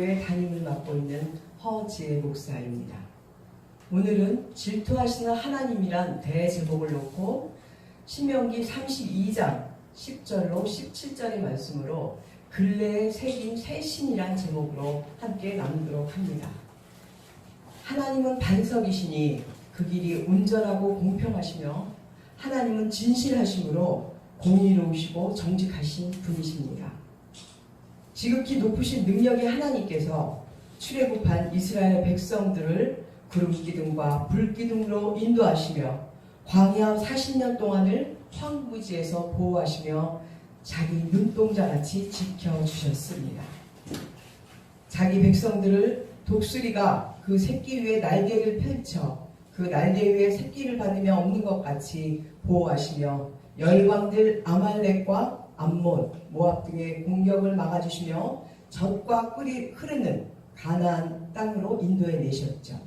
한국교회 담임을 맡고 있는 허지혜 목사입니다. 오늘은 질투하시는 하나님이란 대제목을 놓고 신명기 32장 10절로 17절의 말씀으로 근래에 새긴 새 신이란 제목으로 함께 나누도록 합니다. 하나님은 반석이시니 그 길이 온전하고 공평하시며 하나님은 진실하심으로 공의로우시고 정직하신 분이십니다. 지극히 높으신 능력의 하나님께서 출애굽한 이스라엘 백성들을 구름기둥과 불기둥으로 인도하시며 광야 40년 동안을 황무지에서 보호하시며 자기 눈동자같이 지켜주셨습니다. 자기 백성들을 독수리가 그 새끼 위에 날개를 펼쳐 그 날개 위에 새끼를 받으며 없는 것 같이 보호하시며 열방들 아말렉과 암몬, 모압 등의 공격을 막아주시며 젖과 꿀이 흐르는 가나안 땅으로 인도해 내셨죠.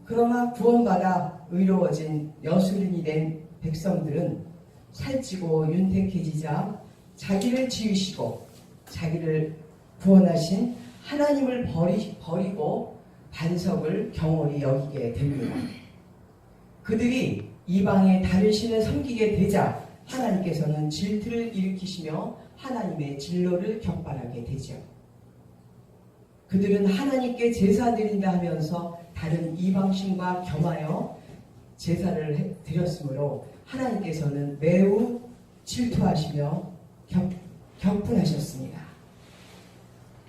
그러나 구원받아 의로워진 여수린이 된 백성들은 살찌고 윤택해지자 자기를 지으시고 자기를 구원하신 하나님을 버리고 반석을 경홀히 여기게 됩니다. 그들이 이방의 다른 신을 섬기게 되자 하나님께서는 질투를 일으키시며 하나님의 진노를 격발하게 되죠. 그들은 하나님께 제사 드린다 하면서 다른 이방신과 겸하여 제사를 드렸으므로 하나님께서는 매우 질투하시며 격분하셨습니다.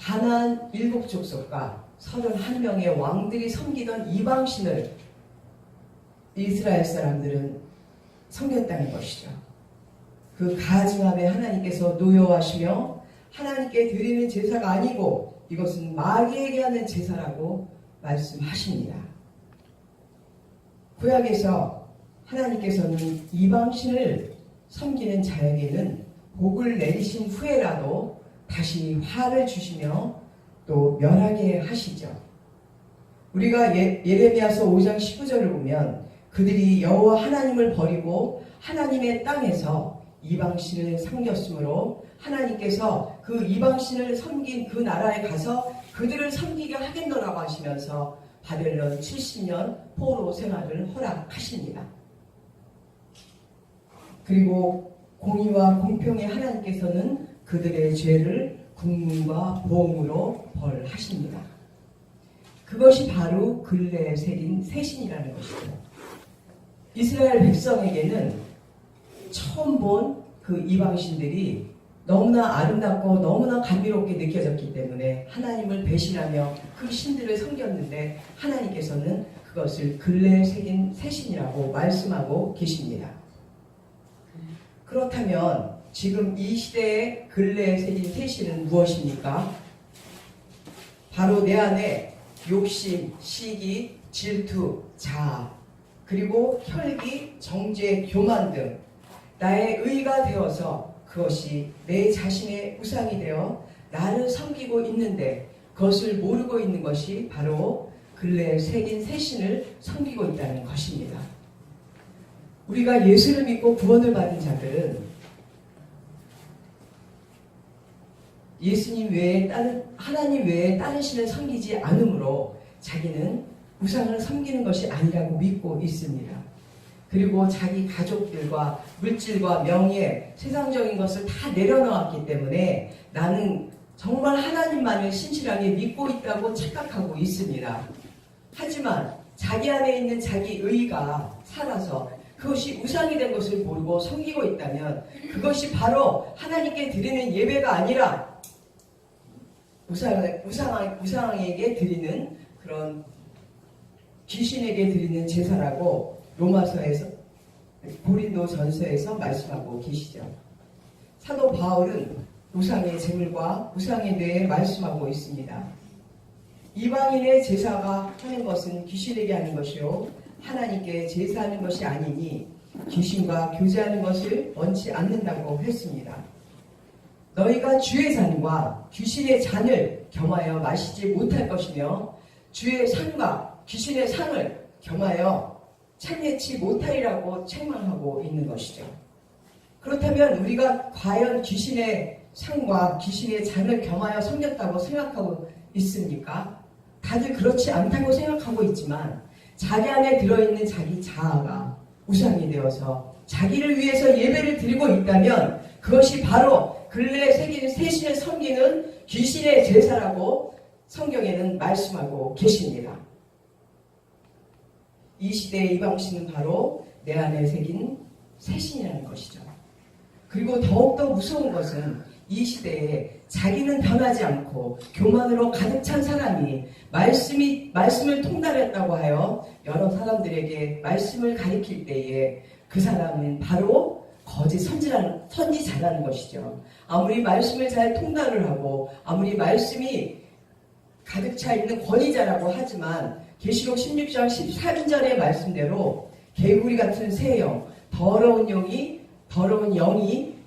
가나안 7족속과 31명의 왕들이 섬기던 이방신을 이스라엘 사람들은 섬겼다는 것이죠. 그 가증함에 하나님께서 노여워하시며 하나님께 드리는 제사가 아니고 이것은 마귀에게 하는 제사라고 말씀하십니다. 구약에서 하나님께서는 이방신을 섬기는 자에게는 복을 내리신 후에라도 다시 화를 주시며 또 멸하게 하시죠. 우리가 예레미야서 5장 19절을 보면 그들이 여호와 하나님을 버리고 하나님의 땅에서 이방신을 섬겼으므로 하나님께서 그 이방신을 섬긴 그 나라에 가서 그들을 섬기게 하겠노라고 하시면서 바벨론 70년 포로 생활을 허락하십니다. 그리고 공의와 공평의 하나님께서는 그들의 죄를 국문과 보응으로 벌하십니다. 그것이 바로 근래에 새긴 새 신이라는 것이죠. 이스라엘 백성에게는 처음 본 그 이방신들이 너무나 아름답고 너무나 감미롭게 느껴졌기 때문에 하나님을 배신하며 그 신들을 섬겼는데 하나님께서는 그것을 근래에 새긴 새 신이라고 말씀하고 계십니다. 그렇다면 지금 이 시대의 근래에 새긴 새 신은 무엇입니까? 바로 내 안에 욕심, 시기, 질투, 자아, 그리고 혈기, 정죄, 교만 등 나의 의가 되어서 그것이 내 자신의 우상이 되어 나를 섬기고 있는데 그것을 모르고 있는 것이 바로 근래에 새긴 새 신을 섬기고 있다는 것입니다. 우리가 예수를 믿고 구원을 받은 자들은 예수님 외에 하나님 외에 다른 신을 섬기지 않으므로 자기는 우상을 섬기는 것이 아니라고 믿고 있습니다. 그리고 자기 가족들과 물질과 명예, 세상적인 것을 다 내려놓았기 때문에 나는 정말 하나님만을 신실하게 믿고 있다고 착각하고 있습니다. 하지만 자기 안에 있는 자기 의가 살아서 그것이 우상이 된 것을 모르고 섬기고 있다면 그것이 바로 하나님께 드리는 예배가 아니라 우상에게 드리는 그런 귀신에게 드리는 제사라고 로마서에서 고린도전서에서 말씀하고 계시죠. 사도 바울은 우상의 제물과 우상에 대해 말씀하고 있습니다. 이방인의 제사가 하는 것은 귀신에게 하는 것이요 하나님께 제사하는 것이 아니니 귀신과 교제하는 것을 원치 않는다고 했습니다. 너희가 주의 잔과 귀신의 잔을 겸하여 마시지 못할 것이며 주의 상과 귀신의 상을 겸하여 참여치 못하리라고 책망하고 있는 것이죠. 그렇다면 우리가 과연 귀신의 상과 귀신의 잔을 겸하여 섬겼다고 생각하고 있습니까? 다들 그렇지 않다고 생각하고 있지만 자기 안에 들어있는 자기 자아가 우상이 되어서 자기를 위해서 예배를 드리고 있다면 그것이 바로 근래에 새긴 새신을 섬기는 귀신의 제사라고 성경에는 말씀하고 계십니다. 이 시대의 이방신은 바로 내 안에 새긴 새신이라는 것이죠. 그리고 더욱더 무서운 것은 이 시대에 자기는 변하지 않고 교만으로 가득 찬 사람이 말씀을 통달했다고 하여 여러 사람들에게 말씀을 가리킬 때에 그 사람은 바로 거짓 선지자라는 것이죠. 아무리 말씀을 잘 통달을 하고 아무리 말씀이 가득 차 있는 권위자라고 하지만 계시록 16장 13절의 말씀대로 개구리 같은 새 영, 더러운 영이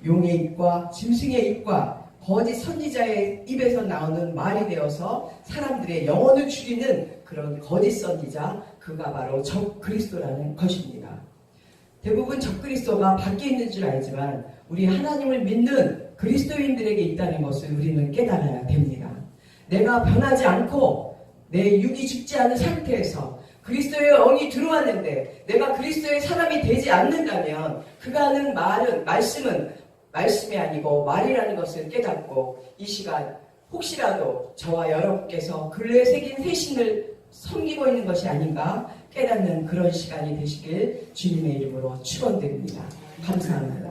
용의 입과 짐승의 입과 거짓 선지자의 입에서 나오는 말이 되어서 사람들의 영혼을 죽이는 그런 거짓 선지자, 그가 바로 적그리스도라는 것입니다. 대부분 적그리스도가 밖에 있는 줄 알지만 우리 하나님을 믿는 그리스도인들에게 있다는 것을 우리는 깨달아야 됩니다. 내가 변하지 않고 내 육이 죽지 않은 상태에서 그리스도의 영이 들어왔는데 내가 그리스도의 사람이 되지 않는다면 그가 하는 말씀이 아니고 말이라는 것을 깨닫고 이 시간 혹시라도 저와 여러분께서 근래에 새긴 새신을 섬기고 있는 것이 아닌가 깨닫는 그런 시간이 되시길 주님의 이름으로 축원드립니다. 감사합니다.